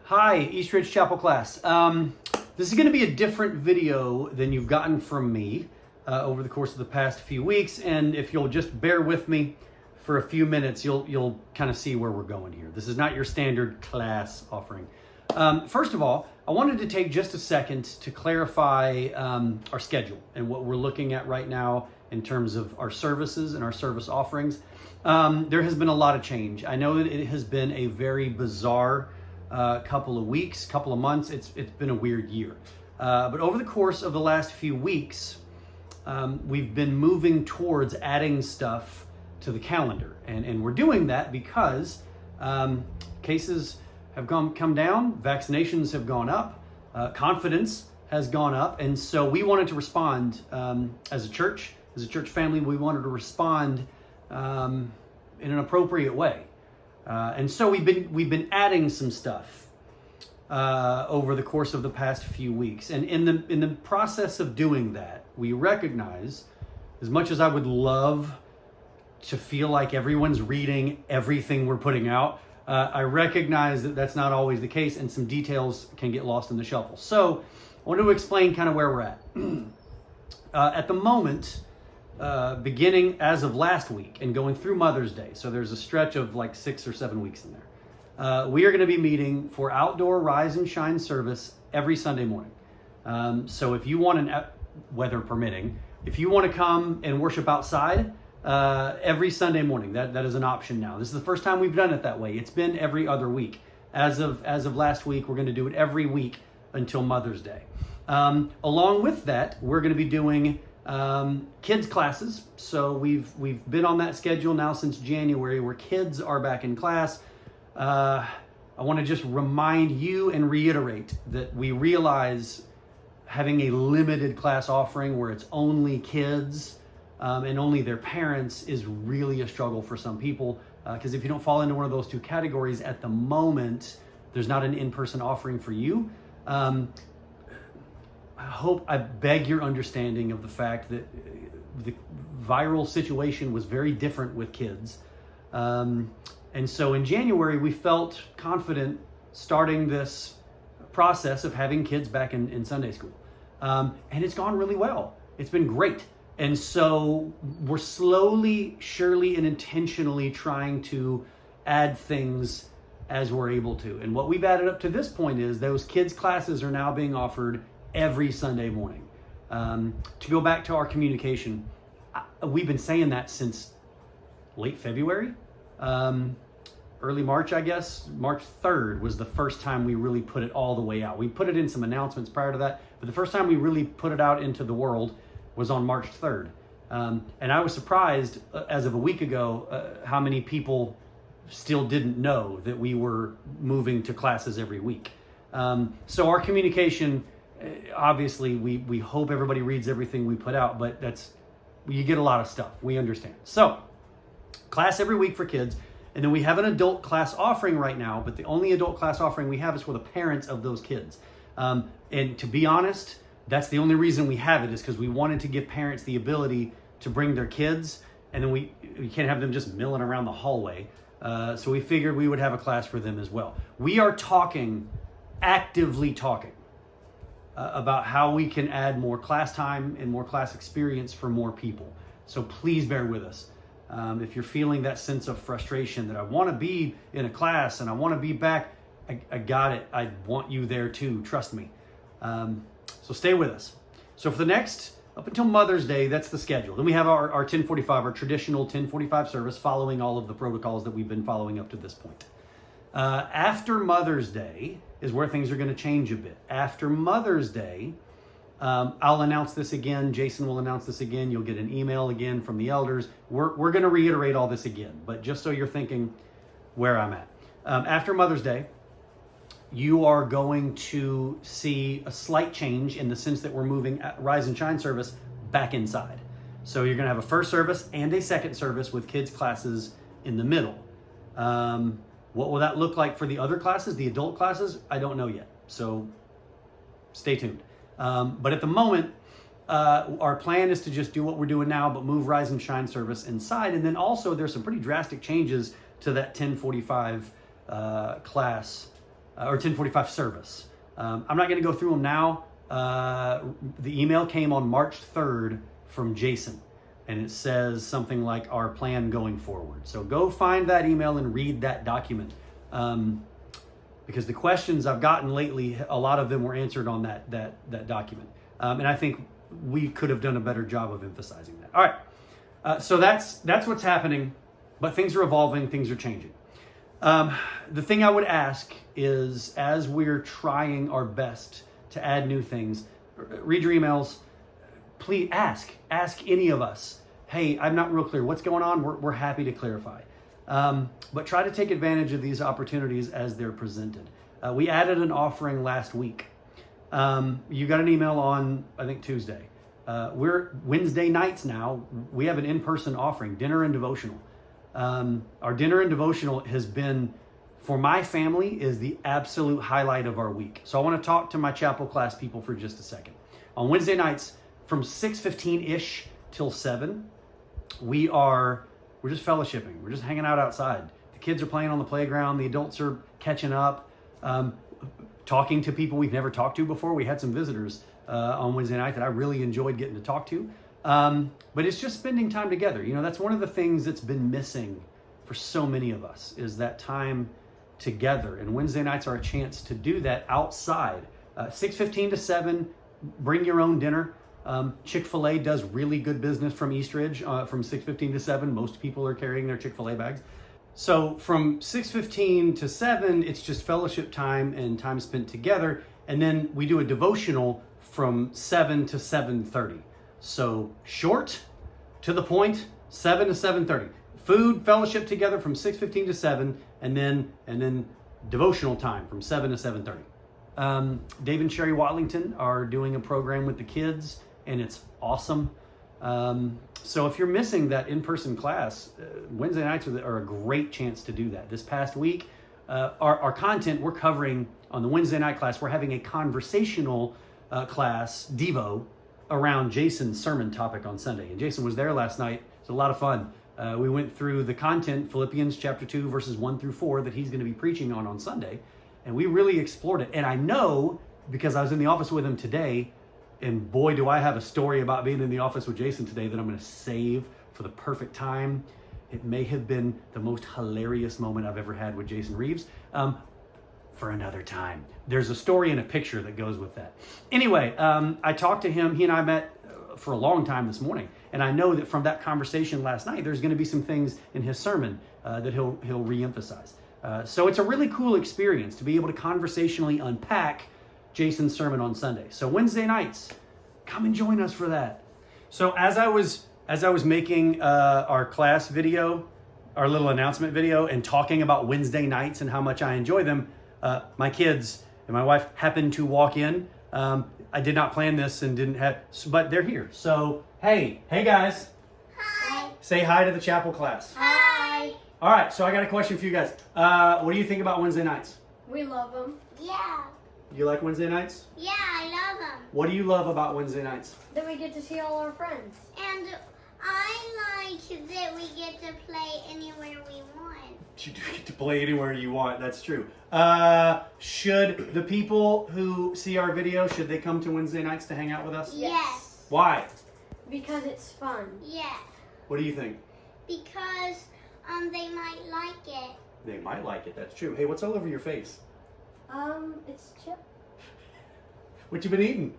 Hi, East Ridge Chapel class. This is going to be a different video than you've gotten from me over the course of the past few weeks, and if you'll just bear with me for a few minutes, you'll kind of see where we're going here. This is not your standard class offering. First of all, I wanted to take just a second to clarify our schedule and what we're looking at right now in terms of our services and our service offerings. There has been a lot of change. I know that it has been a very bizarre couple of weeks, couple of months. It's been a weird year. But over the course of the last few weeks, we've been moving towards adding stuff to the calendar. And we're doing that because cases have come down, vaccinations have gone up, confidence has gone up. And so we wanted to respond as a church family. We wanted to respond in an appropriate way. And so we've been adding some stuff over the course of the past few weeks. And in the process of doing that, we recognize, as much as I would love to feel like everyone's reading everything we're putting out, I recognize that that's not always the case, and some details can get lost in the shuffle. So I want to explain kind of where we're at. At the moment, beginning as of last week and going through Mother's Day, so there's a stretch of like 6 or 7 weeks in there, we are going to be meeting for outdoor Rise and Shine service every Sunday morning. So if you want weather permitting, if you want to come and worship outside every Sunday morning, that is an option now. This is the first time we've done it that way. It's been every other week. As of last week, we're going to do it every week until Mother's Day. Along with that, we're going to be doing kids classes. So we've been on that schedule now since January, where kids are back in class. I want to just remind you and reiterate that we realize having a limited class offering where it's only kids and only their parents is really a struggle for some people, because if you don't fall into one of those two categories at the moment, there's not an in-person offering for you. I beg your understanding of the fact that the viral situation was very different with kids. And so in January, we felt confident starting this process of having kids back in Sunday school. And it's gone really well. It's been great. And so we're slowly, surely, and intentionally trying to add things as we're able to. And what we've added up to this point is those kids' classes are now being offered every Sunday morning. To go back to our communication, we've been saying that since late February, early March, I guess. March 3rd was the first time we really put it all the way out. We put it in some announcements prior to that, but the first time we really put it out into the world was on March 3rd. And I was surprised as of a week ago how many people still didn't know that we were moving to classes every week. So our communication, obviously, we hope everybody reads everything we put out, but you get a lot of stuff. We understand. So, class every week for kids, and then we have an adult class offering right now, but the only adult class offering we have is for the parents of those kids. And to be honest, that's the only reason we have it, is because we wanted to give parents the ability to bring their kids, and then we can't have them just milling around the hallway. So we figured we would have a class for them as well. We are actively talking, about how we can add more class time and more class experience for more people. So please bear with us. If you're feeling that sense of frustration that I want to be in a class and I want to be back, I got it. I want you there too. Trust me. So stay with us. So for the next, up until Mother's Day, that's the schedule. Then we have our 1045, our traditional 1045 service, following all of the protocols that we've been following up to this point. After Mother's Day is where things are going to change a bit. After Mother's Day, I'll announce this again. Jason will announce this again. You'll get an email again from the elders. We're going to reiterate all this again, but just so you're thinking where I'm at. After Mother's Day, you are going to see a slight change in the sense that we're moving Rise and Shine service back inside. So you're going to have a first service and a second service with kids' classes in the middle. What will that look like for the other classes, the adult classes? I don't know yet. So stay tuned. But at the moment, our plan is to just do what we're doing now, but move Rise and Shine service inside. And then also there's some pretty drastic changes to that 1045 class or 1045 service. I'm not going to go through them now. The email came on March 3rd from Jason, and it says something like our plan going forward. So go find that email and read that document. Because the questions I've gotten lately, a lot of them were answered on that document. And I think we could have done a better job of emphasizing that. All right, so that's what's happening, but things are evolving, things are changing. The thing I would ask is, as we're trying our best to add new things, read your emails, please ask any of us, hey, I'm not real clear, what's going on? We're happy to clarify. But try to take advantage of these opportunities as they're presented. We added an offering last week. You got an email on, I think, Tuesday. We're Wednesday nights now. We have an in-person offering, dinner and devotional. Our dinner and devotional has been, for my family, is the absolute highlight of our week. So I want to talk to my chapel class people for just a second. On Wednesday nights, from 6:15-ish till 7, we're just fellowshipping. We're just hanging out outside. The kids are playing on the playground. The adults are catching up, talking to people we've never talked to before. We had some visitors on Wednesday night that I really enjoyed getting to talk to. But it's just spending time together. You know, that's one of the things that's been missing for so many of us, is that time together. And Wednesday nights are a chance to do that outside. 6:15 to 7, bring your own dinner. Chick-fil-A does really good business from Eastridge from 6:15 to 7. Most people are carrying their Chick-fil-A bags. So from 6:15 to 7, it's just fellowship time and time spent together. And then we do a devotional from 7 to 7:30. So short, to the point, 7 to 7:30. Food, fellowship together from 6:15 to 7, and then devotional time from 7 to 7:30. Dave and Sherry Watlington are doing a program with the kids, and it's awesome. So if you're missing that in-person class, Wednesday nights are a great chance to do that. This past week, our content we're covering on the Wednesday night class, we're having a conversational class, Devo, around Jason's sermon topic on Sunday. And Jason was there last night. It's a lot of fun. We went through the content, Philippians chapter 2, verses 1 through 4, that he's going to be preaching on Sunday. And we really explored it. And I know, because I was in the office with him today, and boy, do I have a story about being in the office with Jason today that I'm going to save for the perfect time. It may have been the most hilarious moment I've ever had with Jason Reeves. For another time. There's a story and a picture that goes with that. Anyway, I talked to him. He and I met for a long time this morning. And I know that from that conversation last night, there's going to be some things in his sermon that he'll reemphasize. So it's a really cool experience to be able to conversationally unpack Jason's sermon on Sunday. So Wednesday nights, come and join us for that. So as I was making our class video, our little announcement video, and talking about Wednesday nights and how much I enjoy them, my kids and my wife happened to walk in. I did not plan this and but they're here. So, hey guys. Hi. Say hi to the chapel class. Hi. All right, so I got a question for you guys. What do you think about Wednesday nights? We love them. Yeah. You like Wednesday nights? Yeah, I love them. What do you love about Wednesday nights? That we get to see all our friends. And I like that we get to play anywhere we want. You do get to play anywhere you want. That's true. Should the people who see our video, should they come to Wednesday nights to hang out with us? Yes. Why? Because it's fun. Yeah. What do you think? Because they might like it. They might like it. That's true. Hey, what's all over your face? It's chips. What you been eating?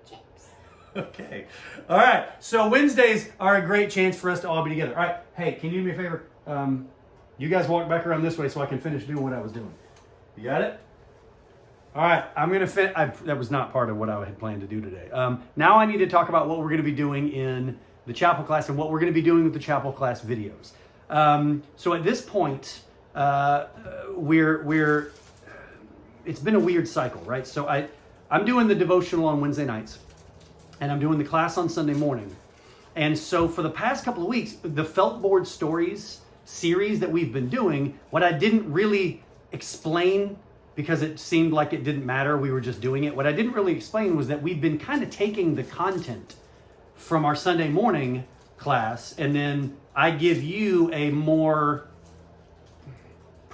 Chips. Okay. All right. So Wednesdays are a great chance for us to all be together. All right. Hey, can you do me a favor? You guys walk back around this way so I can finish doing what I was doing. You got it? All right. I'm going to that was not part of what I had planned to do today. Now I need to talk about what we're going to be doing in the chapel class and what we're going to be doing with the chapel class videos. So at this point, it's been a weird cycle, right? So I'm doing the devotional on Wednesday nights, and I'm doing the class on Sunday morning. And so for the past couple of weeks, the Felt Board Stories series that we've been doing, what I didn't really explain, because it seemed like it didn't matter, we were just doing it. What I didn't really explain was that we've been kind of taking the content from our Sunday morning class, and then I give you a more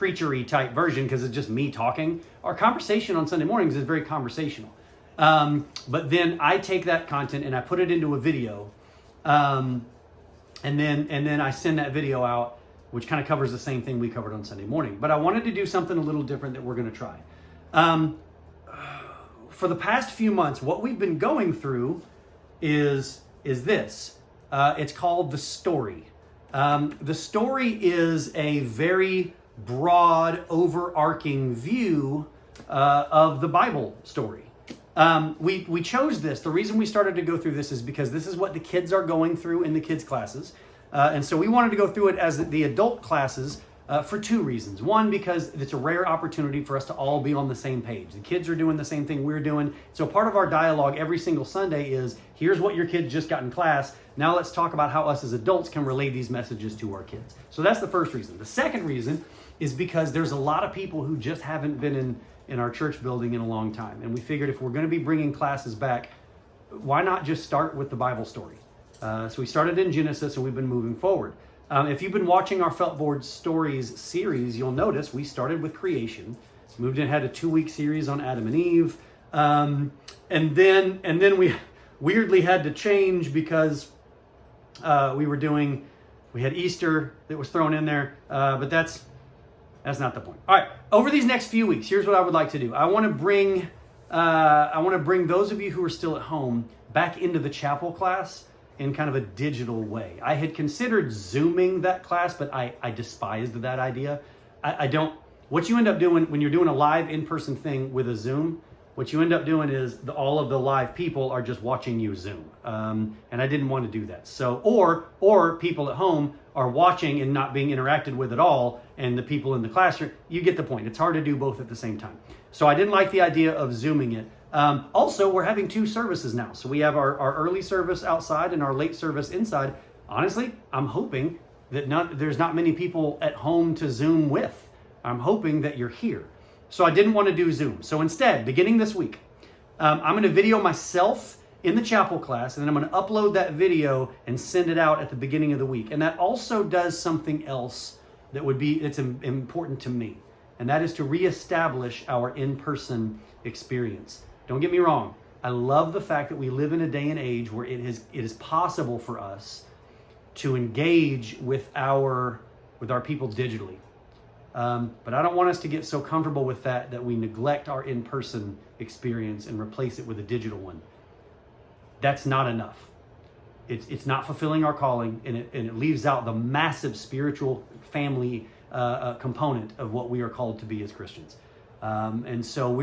preachery type version because it's just me talking. Our conversation on Sunday mornings is very conversational. But then I take that content and I put it into a video, and then I send that video out, which kind of covers the same thing we covered on Sunday morning. But I wanted to do something a little different that we're going to try. For the past few months, what we've been going through is this. It's called The Story. The story is a very broad, overarching view of the Bible story. We chose this. The reason we started to go through this is because this is what the kids are going through in the kids' classes. And so we wanted to go through it as the adult classes for two reasons. One, because it's a rare opportunity for us to all be on the same page. The kids are doing the same thing we're doing. So part of our dialogue every single Sunday is, here's what your kids just got in class. Now let's talk about how us as adults can relay these messages to our kids. So that's the first reason. The second reason is because there's a lot of people who just haven't been in our church building in a long time. And we figured if we're going to be bringing classes back, why not just start with the Bible story? So we started in Genesis and we've been moving forward. If you've been watching our Feltboard Stories series, you'll notice we started with creation, moved in, had a 2-week series on Adam and Eve, and then we weirdly had to change because we had Easter that was thrown in there, but that's not the point. All right, over these next few weeks, here's what I would like to do. I want to bring those of you who are still at home back into the chapel class in kind of a digital way. I had considered Zooming that class, but I despised that idea. What you end up doing when you're doing a live in-person thing with a Zoom, what you end up doing is all of the live people are just watching you Zoom. And I didn't want to do that. So, or people at home are watching and not being interacted with at all, and the people in the classroom, you get the point. It's hard to do both at the same time. So I didn't like the idea of Zooming it. Also, we're having 2 services now. So we have our early service outside and our late service inside. Honestly, I'm hoping that there's not many people at home to Zoom with. I'm hoping that you're here. So I didn't want to do Zoom. So instead, beginning this week, I'm going to video myself in the chapel class, and then I'm going to upload that video and send it out at the beginning of the week. And that also does something else it's important to me. And that is to reestablish our in-person experience. Don't get me wrong. I love the fact that we live in a day and age where it is possible for us to engage with our people digitally. But I don't want us to get so comfortable with that we neglect our in-person experience and replace it with a digital one. That's not enough. It's not fulfilling our calling, and it leaves out the massive spiritual family component of what we are called to be as Christians. And so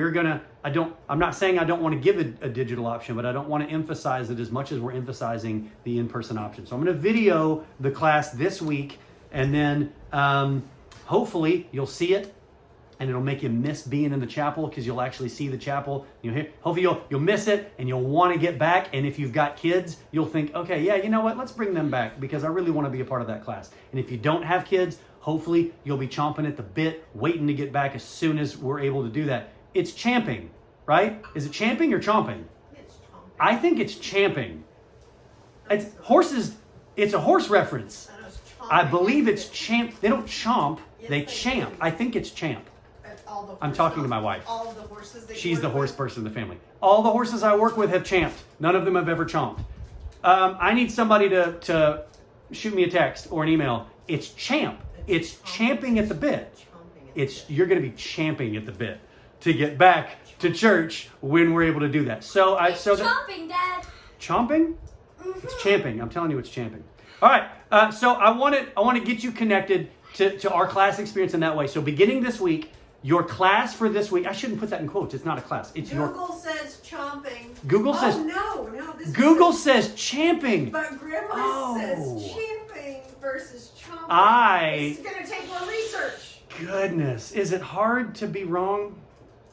I'm not saying I don't want to give a digital option, but I don't want to emphasize it as much as we're emphasizing the in-person option. So I'm going to video the class this week, and then hopefully you'll see it, and it'll make you miss being in the chapel because you'll actually see the chapel. Hopefully you'll miss it, and you'll want to get back. And if you've got kids, you'll think, okay, yeah, you know what? Let's bring them back because I really want to be a part of that class. And if you don't have kids, hopefully you'll be chomping at the bit, waiting to get back as soon as we're able to do that. It's champing, right? Is it champing or chomping? It's chomping. I think it's champing. It's horses. It's a horse reference. I believe it's champ. They don't chomp. They champ. I think it's champ. I'm talking to my wife. All of the horses. She's the horse person in the family. All the horses I work with have champed. None of them have ever chomped. I need somebody to shoot me a text or an email. It's champ. It's champing at the bit. You're going to be champing at the bit to get back to church when we're able to do that. Chomping, Dad. Chomping? Mm-hmm. It's champing. I'm telling you, it's champing. All right. So I want to get you connected to our class experience in that way. So beginning this week, your class for this week, I shouldn't put that in quotes. It's not a class. It's Google says chomping. Google says. No. Google says champing. But grammar says champing versus chomping. It's going to take more research. Goodness. Is it hard to be wrong?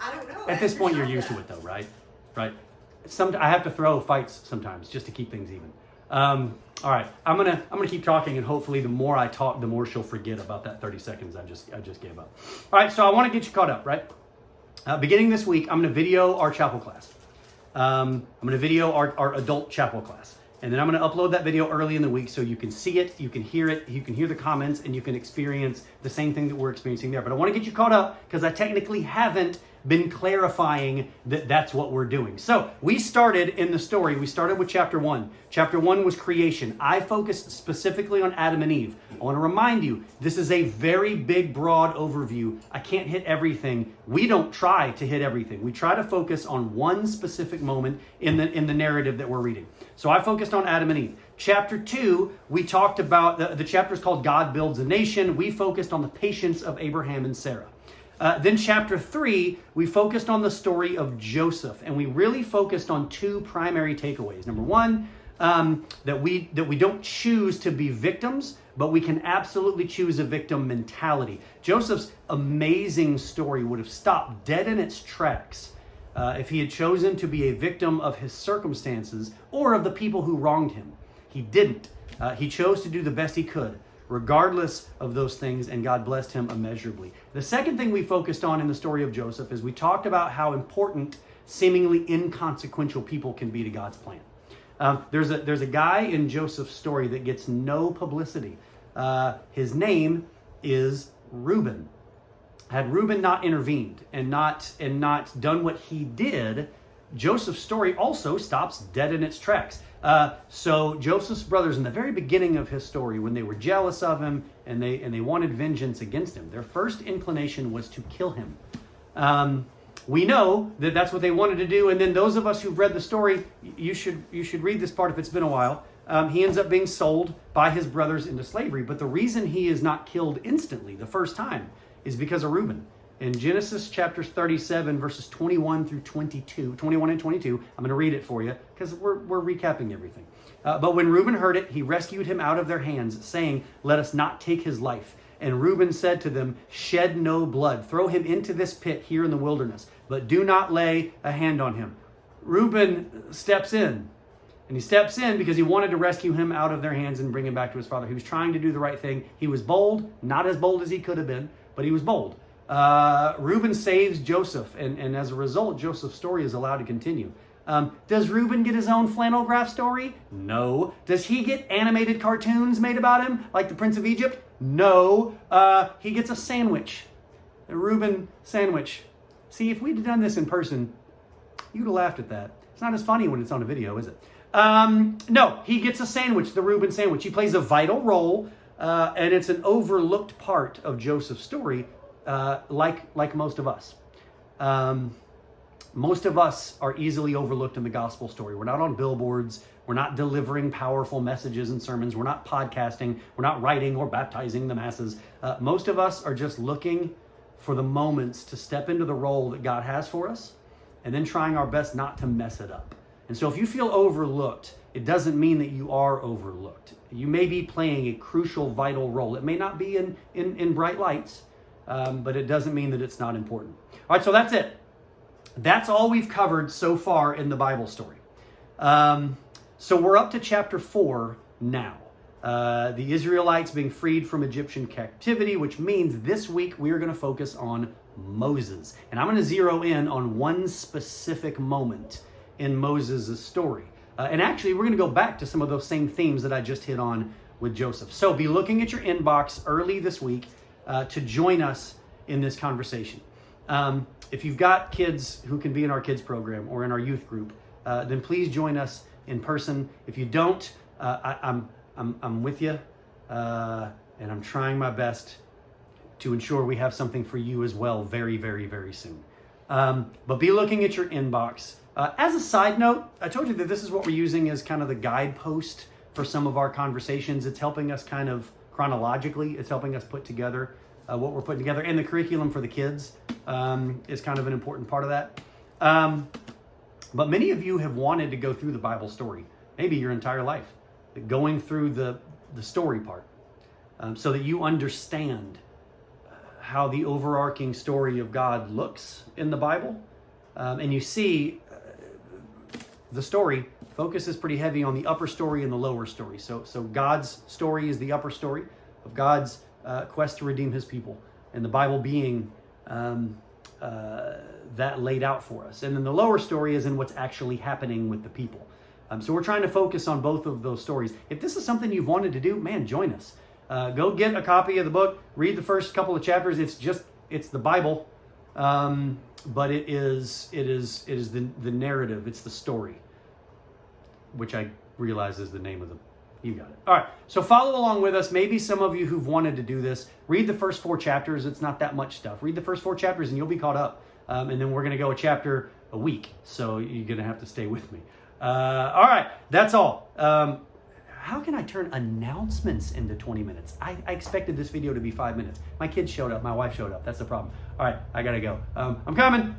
I don't know. At this point, you're used to it though, right? Right. I have to throw fights sometimes just to keep things even. All right, I'm gonna keep talking, and hopefully, the more I talk, the more she'll forget about that 30 seconds I just gave up. All right, so I want to get you caught up, right? Beginning this week, I'm gonna video our chapel class. I'm gonna video our adult chapel class, And then I'm going to upload that video early in the week so you can see it, you can hear it, you can hear the comments, and you can experience the same thing that we're experiencing there. But I want to get you caught up because I technically haven't been clarifying that that's what we're doing. So we started in the story. We started with chapter 1. Chapter 1 was creation. I focused specifically on Adam and Eve. I want to remind you, this is a very big, broad overview. I can't hit everything. We don't try to hit everything. We try to focus on one specific moment in the narrative that we're reading. So I focused on Adam and Eve. Chapter 2, we talked about, the chapter is called God Builds a Nation. We focused on the patience of Abraham and Sarah. Then chapter 3, we focused on the story of Joseph, and we really focused on two primary takeaways. Number one, that we don't choose to be victims, but we can absolutely choose a victim mentality. Joseph's amazing story would have stopped dead in its tracks if he had chosen to be a victim of his circumstances or of the people who wronged him. He didn't. He chose to do the best he could, regardless of those things, and God blessed him immeasurably. The second thing we focused on in the story of Joseph is we talked about how important seemingly inconsequential people can be to God's plan. There's a guy in Joseph's story that gets no publicity. His name is Reuben. Had Reuben not intervened and not done what he did, Joseph's story also stops dead in its tracks. So Joseph's brothers, in the very beginning of his story, when they were jealous of him and they wanted vengeance against him, their first inclination was to kill him. We know that that's what they wanted to do, and then those of us who've read the story, you should read this part if it's been a while. He ends up being sold by his brothers into slavery, but the reason he is not killed instantly the first time is because of Reuben. In Genesis chapter 37, verses 21 through 22, 21 and 22, I'm going to read it for you because we're recapping everything. But when Reuben heard it, he rescued him out of their hands, saying, "Let us not take his life." And Reuben said to them, "Shed no blood. Throw him into this pit here in the wilderness, but do not lay a hand on him." Reuben steps in. And he steps in because he wanted to rescue him out of their hands and bring him back to his father. He was trying to do the right thing. He was bold, not as bold as he could have been, but he was bold. Reuben saves Joseph, and as a result, Joseph's story is allowed to continue. Does Reuben get his own flannel graph story? No. Does he get animated cartoons made about him, like the Prince of Egypt? No. He gets a sandwich, a Reuben sandwich. See, if we'd done this in person, you'd have laughed at that. It's not as funny when it's on a video, is it? No, he gets a sandwich, the Reuben sandwich. He plays a vital role, and it's an overlooked part of Joseph's story. Like most of us. Most of us are easily overlooked in the gospel story. We're not on billboards. We're not delivering powerful messages and sermons. We're not podcasting. We're not writing or baptizing the masses. Most of us are just looking for the moments to step into the role that God has for us and then trying our best not to mess it up. And so if you feel overlooked, it doesn't mean that you are overlooked. You may be playing a crucial, vital role. It may not be in bright lights, but it doesn't mean that it's not important. All right, so that's it. That's all we've covered so far in the Bible story. So we're up to chapter 4 now. The Israelites being freed from Egyptian captivity, which means this week we are going to focus on Moses. And I'm going to zero in on one specific moment in Moses' story. And actually, we're going to go back to some of those same themes that I just hit on with Joseph. So be looking at your inbox early this week to join us in this conversation. If you've got kids who can be in our kids program or in our youth group, then please join us in person. If you don't, I'm with you, and I'm trying my best to ensure we have something for you as well very, very, very soon. But be looking at your inbox. As a side note, I told you that this is what we're using as kind of the guidepost for some of our conversations. It's helping us kind of chronologically, it's helping us put together what we're putting together. And the curriculum for the kids is kind of an important part of that. But many of you have wanted to go through the Bible story, maybe your entire life, going through the story part, so that you understand how the overarching story of God looks in the Bible. And you see the story focuses pretty heavy on the upper story and the lower story. So God's story is the upper story of God's quest to redeem his people, and the Bible being that laid out for us. And then the lower story is in what's actually happening with the people. So we're trying to focus on both of those stories. If this is something you've wanted to do, man, join us. Go get a copy of the book. Read the first couple of chapters. It's the Bible, but it is the narrative. It's the story, which I realize is the name of the. You got it. All right. So follow along with us. Maybe some of you who've wanted to do this, read the first 4 chapters. It's not that much stuff. Read the first 4 chapters and you'll be caught up. And then we're going to go a chapter a week. So you're going to have to stay with me. All right. That's all. How can I turn announcements into 20 minutes? I expected this video to be 5 minutes. My kids showed up. My wife showed up. That's the problem. All right. I got to go. I'm coming.